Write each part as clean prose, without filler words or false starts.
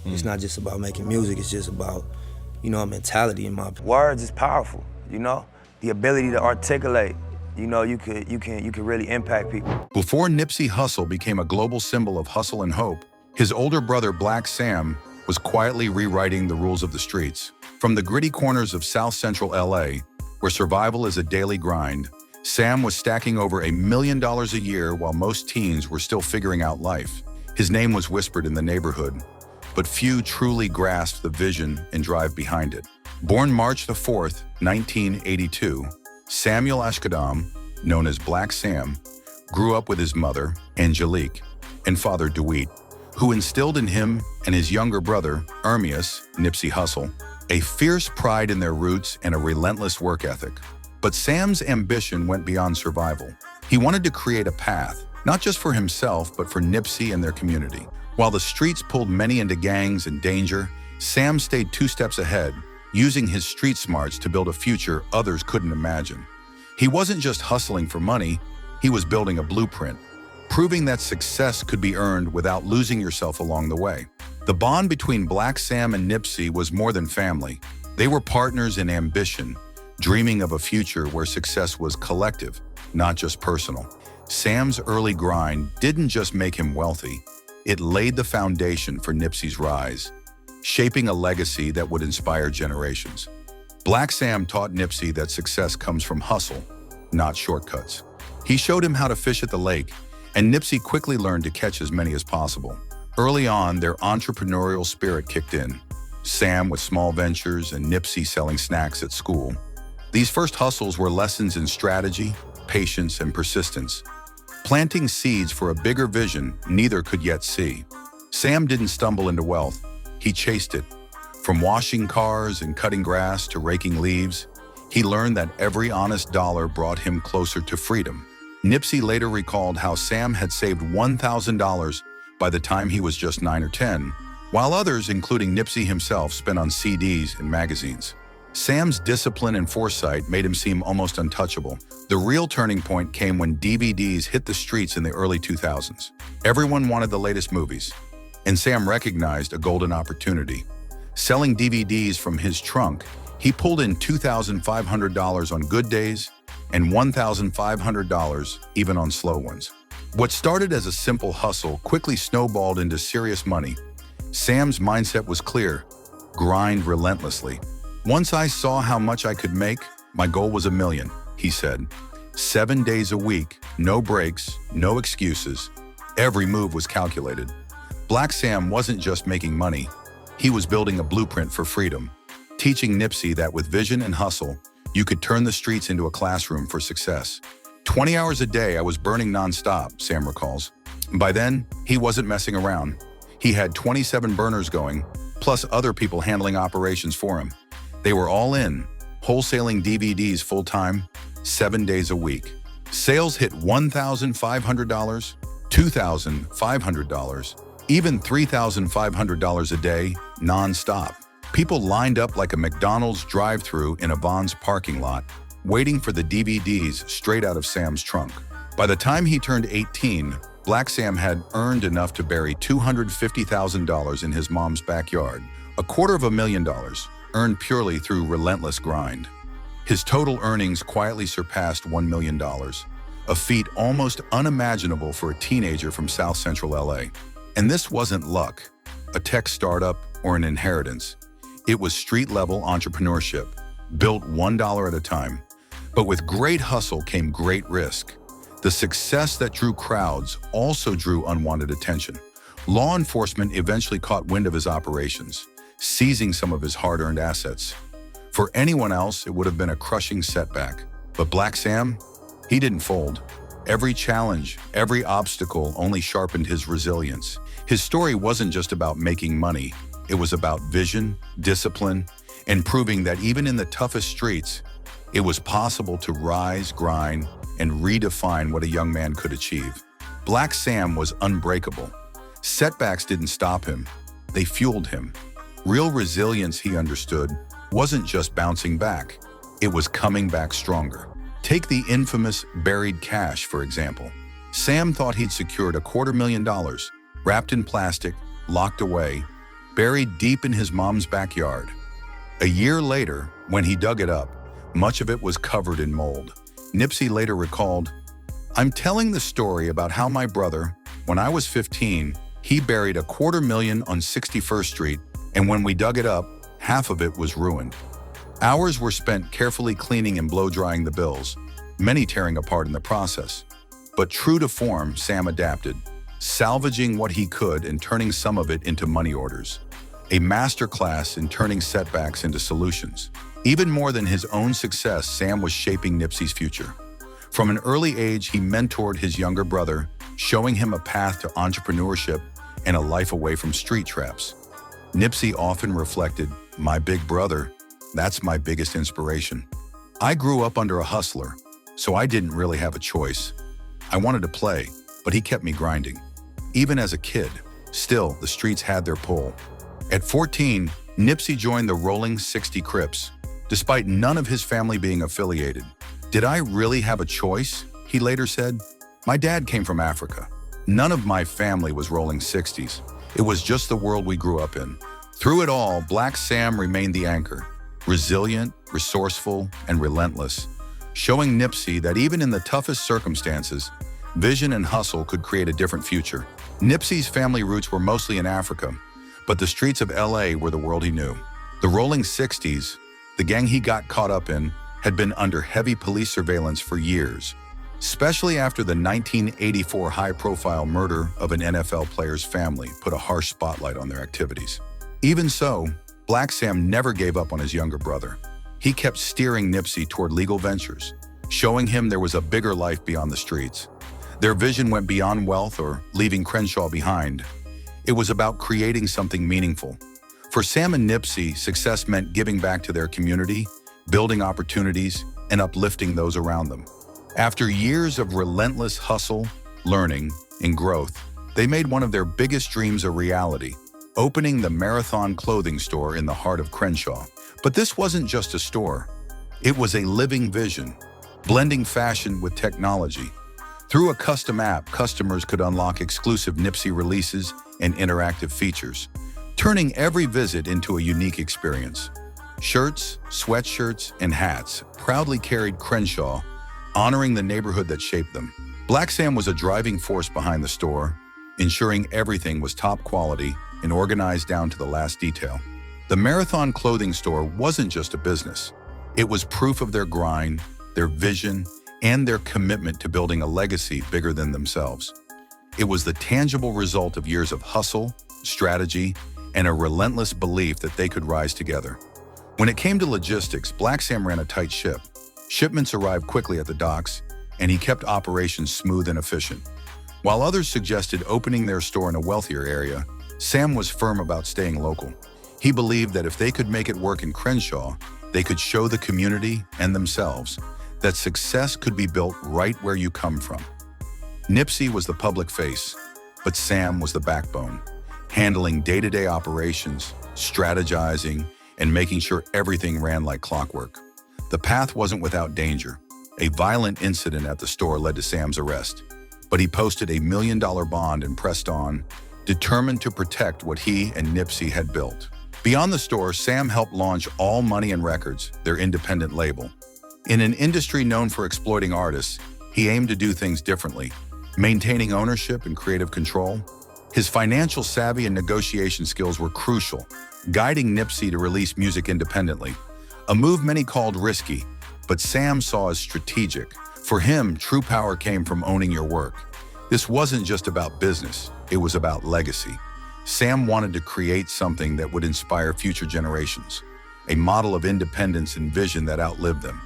It's not just about making music, it's just about, a mentality in my words is powerful, The ability to articulate, you could really impact people. Before Nipsey Hussle became a global symbol of hustle and hope, his older brother Black Sam was quietly rewriting the rules of the streets. From the gritty corners of South Central LA, where survival is a daily grind, Sam was stacking over $1 million a year while most teens were still figuring out life. His name was whispered in the neighborhood, but few truly grasped the vision and drive behind it. Born March the 4th, 1982, Samuel Asghedom, known as Black Sam, grew up with his mother, Angelique, and father, DeWitt, who instilled in him and his younger brother, Ermias, Nipsey Hussle, a fierce pride in their roots and a relentless work ethic. But Sam's ambition went beyond survival. He wanted to create a path, not just for himself, but for Nipsey and their community. While the streets pulled many into gangs and danger, Sam stayed 2 steps ahead, using his street smarts to build a future others couldn't imagine. He wasn't just hustling for money, he was building a blueprint, proving that success could be earned without losing yourself along the way. The bond between Black Sam and Nipsey was more than family. They were partners in ambition, dreaming of a future where success was collective, not just personal. Sam's early grind didn't just make him wealthy, it laid the foundation for Nipsey's rise, shaping a legacy that would inspire generations. Black Sam taught Nipsey that success comes from hustle, not shortcuts. He showed him how to fish at the lake, and Nipsey quickly learned to catch as many as possible. Early on, their entrepreneurial spirit kicked in. Sam with small ventures and Nipsey selling snacks at school. These first hustles were lessons in strategy, patience, and persistence, planting seeds for a bigger vision neither could yet see. Sam didn't stumble into wealth, he chased it. From washing cars and cutting grass to raking leaves, he learned that every honest dollar brought him closer to freedom. Nipsey later recalled how Sam had saved $1,000 by the time he was just 9 or 10, while others, including Nipsey himself, spent on CDs and magazines. Sam's discipline and foresight made him seem almost untouchable. The real turning point came when DVDs hit the streets in the early 2000s. Everyone wanted the latest movies, and Sam recognized a golden opportunity. Selling DVDs from his trunk, he pulled in $2,500 on good days and $1,500 even on slow ones. What started as a simple hustle quickly snowballed into serious money. Sam's mindset was clear: grind relentlessly. Once I saw how much I could make, my goal was $1 million, he said. 7 days a week, no breaks, no excuses. Every move was calculated. Black Sam wasn't just making money, he was building a blueprint for freedom, teaching Nipsey that with vision and hustle, you could turn the streets into a classroom for success. 20 hours a day I was burning nonstop, Sam recalls. By then, he wasn't messing around. He had 27 burners going, plus other people handling operations for him. They were all in, wholesaling DVDs full-time, 7 days a week. Sales hit $1,500, $2,500, even $3,500 a day, non-stop. People lined up like a McDonald's drive-thru in a Vons parking lot, waiting for the DVDs straight out of Sam's trunk. By the time he turned 18, Black Sam had earned enough to bury $250,000 in his mom's backyard, $250,000, earned purely through relentless grind. His total earnings quietly surpassed $1 million, a feat almost unimaginable for a teenager from South Central LA. And this wasn't luck, a tech startup, or an inheritance. It was street-level entrepreneurship, built $1 at a time. But with great hustle came great risk. The success that drew crowds also drew unwanted attention. Law enforcement eventually caught wind of his operations, seizing some of his hard-earned assets. For anyone else, it would have been a crushing setback. But Black Sam, he didn't fold. Every challenge, every obstacle only sharpened his resilience. His story wasn't just about making money. It was about vision, discipline, and proving that even in the toughest streets, it was possible to rise, grind, and redefine what a young man could achieve. Black Sam was unbreakable. Setbacks didn't stop him. They fueled him. Real resilience, he understood, wasn't just bouncing back. It was coming back stronger. Take the infamous buried cash, for example. Sam thought he'd secured $250,000, wrapped in plastic, locked away. buried deep in his mom's backyard. A year later, when he dug it up, much of it was covered in mold. Nipsey later recalled, "I'm telling the story about how my brother, when I was 15, he buried $250,000 on 61st Street, and when we dug it up, half of it was ruined. Hours were spent carefully cleaning and blow-drying the bills, many tearing apart in the process. But true to form, Sam adapted, salvaging what he could and turning some of it into money orders. A masterclass in turning setbacks into solutions. Even more than his own success, Sam was shaping Nipsey's future. From an early age, he mentored his younger brother, showing him a path to entrepreneurship and a life away from street traps. Nipsey often reflected, "My big brother, that's my biggest inspiration. I grew up under a hustler, so I didn't really have a choice. I wanted to play, but he kept me grinding. Even as a kid, still, the streets had their pull." At 14, Nipsey joined the Rolling 60 Crips, despite none of his family being affiliated. "Did I really have a choice?" he later said. "My dad came from Africa. None of my family was Rolling 60s. It was just the world we grew up in." Through it all, Black Sam remained the anchor, resilient, resourceful, and relentless, showing Nipsey that even in the toughest circumstances, vision and hustle could create a different future. Nipsey's family roots were mostly in Africa, but the streets of LA were the world he knew. The Rolling 60s, the gang he got caught up in, had been under heavy police surveillance for years, especially after the 1984 high-profile murder of an NFL player's family put a harsh spotlight on their activities. Even so, Black Sam never gave up on his younger brother. He kept steering Nipsey toward legal ventures, showing him there was a bigger life beyond the streets. Their vision went beyond wealth or leaving Crenshaw behind. It was about creating something meaningful. For Sam and Nipsey, success meant giving back to their community, building opportunities, and uplifting those around them. After years of relentless hustle, learning, and growth, they made one of their biggest dreams a reality, opening the Marathon clothing store in the heart of Crenshaw. But this wasn't just a store. It was a living vision, blending fashion with technology. Through a custom app, customers could unlock exclusive Nipsey releases and interactive features, turning every visit into a unique experience. Shirts, sweatshirts, and hats proudly carried Crenshaw, honoring the neighborhood that shaped them. Black Sam was a driving force behind the store, ensuring everything was top quality and organized down to the last detail. The Marathon clothing store wasn't just a business. It was proof of their grind, their vision, and their commitment to building a legacy bigger than themselves. It was the tangible result of years of hustle, strategy, and a relentless belief that they could rise together. When it came to logistics, Black Sam ran a tight ship. Shipments arrived quickly at the docks, and he kept operations smooth and efficient. While others suggested opening their store in a wealthier area, Sam was firm about staying local. He believed that if they could make it work in Crenshaw, they could show the community and themselves that success could be built right where you come from. Nipsey was the public face, but Sam was the backbone, handling day-to-day operations, strategizing, and making sure everything ran like clockwork. The path wasn't without danger. A violent incident at the store led to Sam's arrest, but he posted a $1 million bond and pressed on, determined to protect what he and Nipsey had built. Beyond the store, Sam helped launch All Money and Records, their independent label. In an industry known for exploiting artists, he aimed to do things differently, maintaining ownership and creative control. His financial savvy and negotiation skills were crucial, guiding Nipsey to release music independently, a move many called risky, but Sam saw as strategic. For him, true power came from owning your work. This wasn't just about business, it was about legacy. Sam wanted to create something that would inspire future generations, a model of independence and vision that outlived them.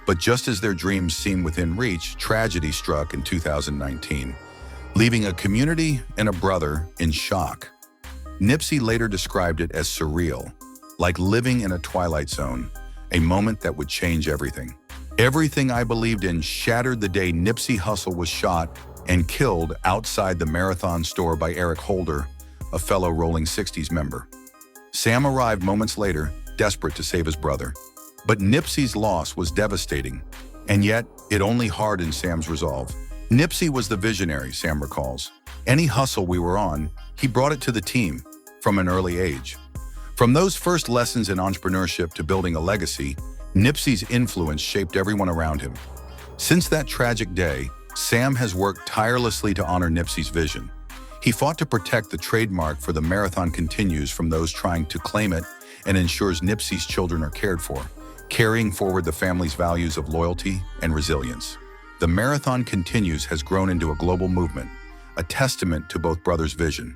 But just as their dreams seemed within reach, tragedy struck in 2019, leaving a community and a brother in shock. Nipsey later described it as surreal, like living in a twilight zone, a moment that would change everything. Everything I believed in shattered the day Nipsey Hussle was shot and killed outside the Marathon store by Eric Holder, a fellow Rolling 60s member. Sam arrived moments later, desperate to save his brother. But Nipsey's loss was devastating, and yet it only hardened Sam's resolve. Nipsey was the visionary, Sam recalls. Any hustle we were on, he brought it to the team. from an early age. From those first lessons in entrepreneurship to building a legacy, Nipsey's influence shaped everyone around him. Since that tragic day, Sam has worked tirelessly to honor Nipsey's vision. He fought to protect the trademark for the Marathon Continues from those trying to claim it and ensures Nipsey's children are cared for, carrying forward the family's values of loyalty and resilience. The Marathon Continues has grown into a global movement, a testament to both brothers' vision.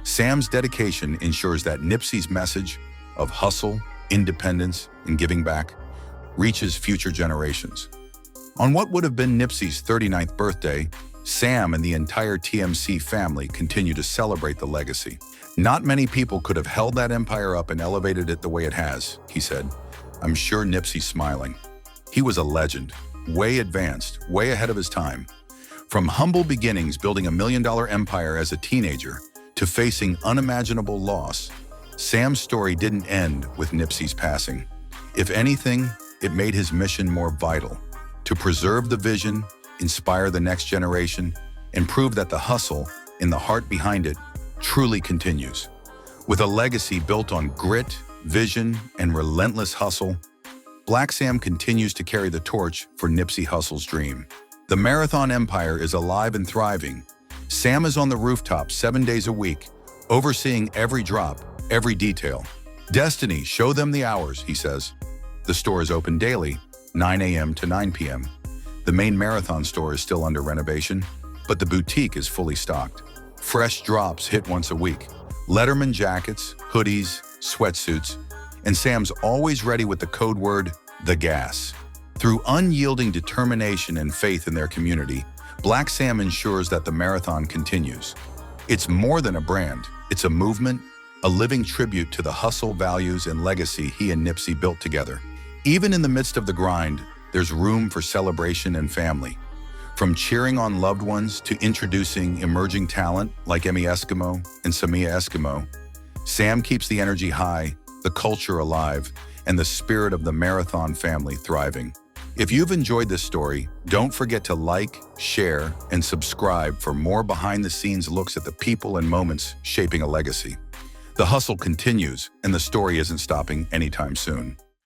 Sam's dedication ensures that Nipsey's message of hustle, independence, and giving back reaches future generations. On what would have been Nipsey's 39th birthday, Sam and the entire TMC family continue to celebrate the legacy. "Not many people could have held that empire up and elevated it the way it has," he said. I'm sure Nipsey's smiling. He was a legend, way advanced, way ahead of his time. From humble beginnings building $1 million empire as a teenager to facing unimaginable loss, Sam's story didn't end with Nipsey's passing. If anything, it made his mission more vital: to preserve the vision, inspire the next generation, and prove that the hustle, in the heart behind it, truly continues. With a legacy built on grit, vision, and relentless hustle, Black Sam continues to carry the torch for Nipsey Hussle's dream. The Marathon Empire is alive and thriving. Sam is on the rooftop 7 days a week, overseeing every drop, every detail. "Destiny, show them the hours," he says. The store is open daily, 9 a.m. to 9 p.m. The main Marathon store is still under renovation, but the boutique is fully stocked. Fresh drops hit once a week. Letterman jackets, hoodies, sweatsuits, and Sam's always ready with the code word, the gas. Through unyielding determination and faith in their community, Black Sam ensures that the marathon continues. It's more than a brand, it's a movement, a living tribute to the hustle, values, and legacy he and Nipsey built together. Even in the midst of the grind, there's room for celebration and family. From cheering on loved ones to introducing emerging talent like Emmy Eskimo and Samia Eskimo, Sam keeps the energy high, the culture alive, and the spirit of the Marathon family thriving. If you've enjoyed this story, don't forget to like, share, and subscribe for more behind-the-scenes looks at the people and moments shaping a legacy. The hustle continues, and the story isn't stopping anytime soon.